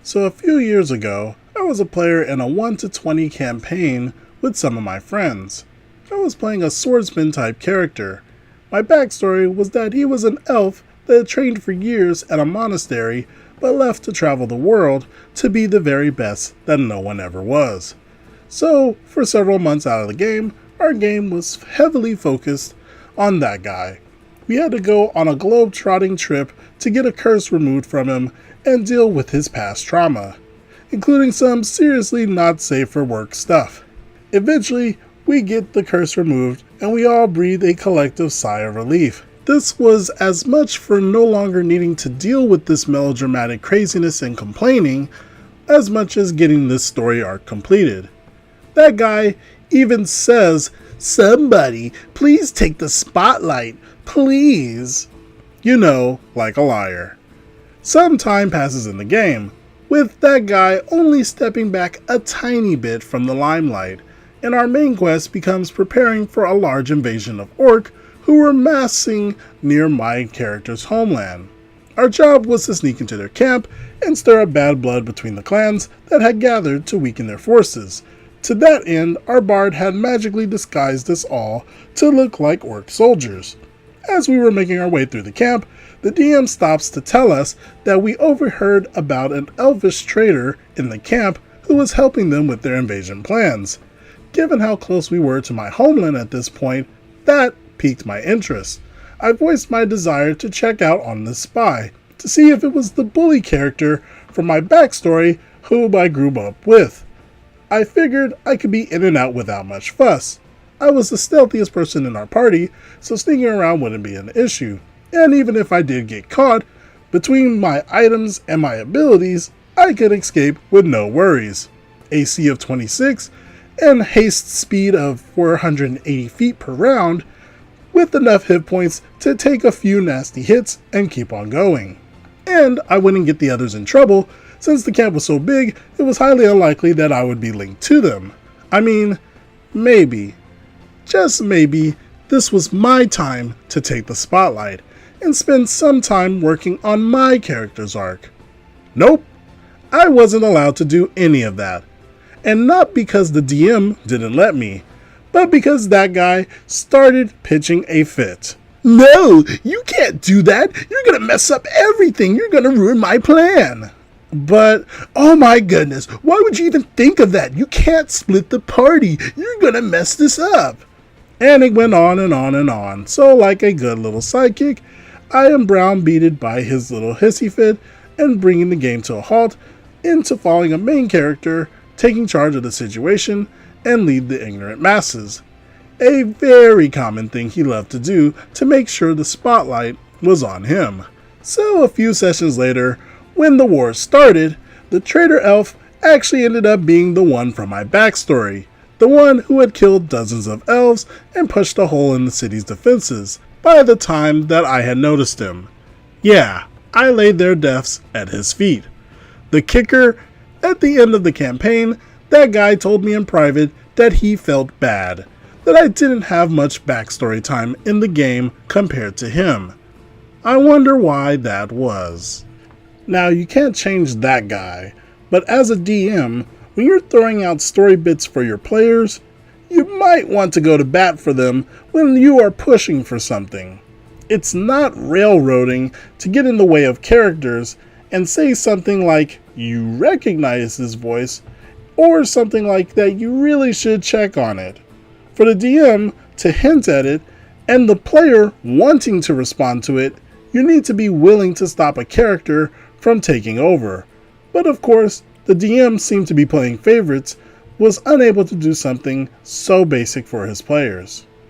So a few years ago, I was a player in a 1 to 20 campaign with some of my friends. I was playing a swordsman type character. My backstory was that he was an elf that had trained for years at a monastery but left to travel the world to be the very best that no one ever was. So, for several months out of the game, our game was heavily focused on that guy. We had to go on a globe-trotting trip to get a curse removed from him and deal with his past trauma, including some seriously not safe for work stuff. Eventually, we get the curse removed and we all breathe a collective sigh of relief. This was as much for no longer needing to deal with this melodramatic craziness and complaining, as much as getting this story arc completed. That guy even says, "Somebody, please take the spotlight, please." You know, like a liar. Some time passes in the game, with that guy only stepping back a tiny bit from the limelight, and our main quest becomes preparing for a large invasion of orc who were massing near my character's homeland. Our job was to sneak into their camp and stir up bad blood between the clans that had gathered to weaken their forces. To that end, our bard had magically disguised us all to look like orc soldiers. As we were making our way through the camp, the DM stops to tell us that we overheard about an elvish trader in the camp who was helping them with their invasion plans. Given how close we were to my homeland at this point, that piqued my interest. I voiced my desire to check out on this spy, to see if it was the bully character from my backstory whom I grew up with. I figured I could be in and out without much fuss. I was the stealthiest person in our party, so sneaking around wouldn't be an issue. And even if I did get caught, between my items and my abilities, I could escape with no worries. AC of 26 and haste speed of 480 feet per round, with enough hit points to take a few nasty hits and keep on going. And I wouldn't get the others in trouble, since the camp was so big, it was highly unlikely that I would be linked to them. I mean, maybe, just maybe, this was my time to take the spotlight and spend some time working on my character's arc. Nope, I wasn't allowed to do any of that. And not because the DM didn't let me, but because that guy started pitching a fit. "No, you can't do that. You're gonna mess up everything. You're gonna ruin my plan." But, oh my goodness, why would you even think of that? You can't split the party. You're gonna mess this up. And it went on and on and on. So like a good little sidekick, I am browbeated by his little hissy fit and bringing the game to a halt into following a main character, taking charge of the situation, and lead the ignorant masses. A very common thing he loved to do to make sure the spotlight was on him. So a few sessions later, when the war started, the traitor elf actually ended up being the one from my backstory, the one who had killed dozens of elves and pushed a hole in the city's defenses by the time that I had noticed him. Yeah, I laid their deaths at his feet. The kicker, at the end of the campaign, that guy told me in private that he felt bad, that I didn't have much backstory time in the game compared to him. I wonder why that was. Now, you can't change that guy, but as a DM, when you're throwing out story bits for your players, you might want to go to bat for them when you are pushing for something. It's not railroading to get in the way of characters and say something like, "You recognize this voice," or something like that you really should check on it. For the DM to hint at it, and the player wanting to respond to it, you need to be willing to stop a character from taking over. But of course, the DM seemed to be playing favorites, was unable to do something so basic for his players.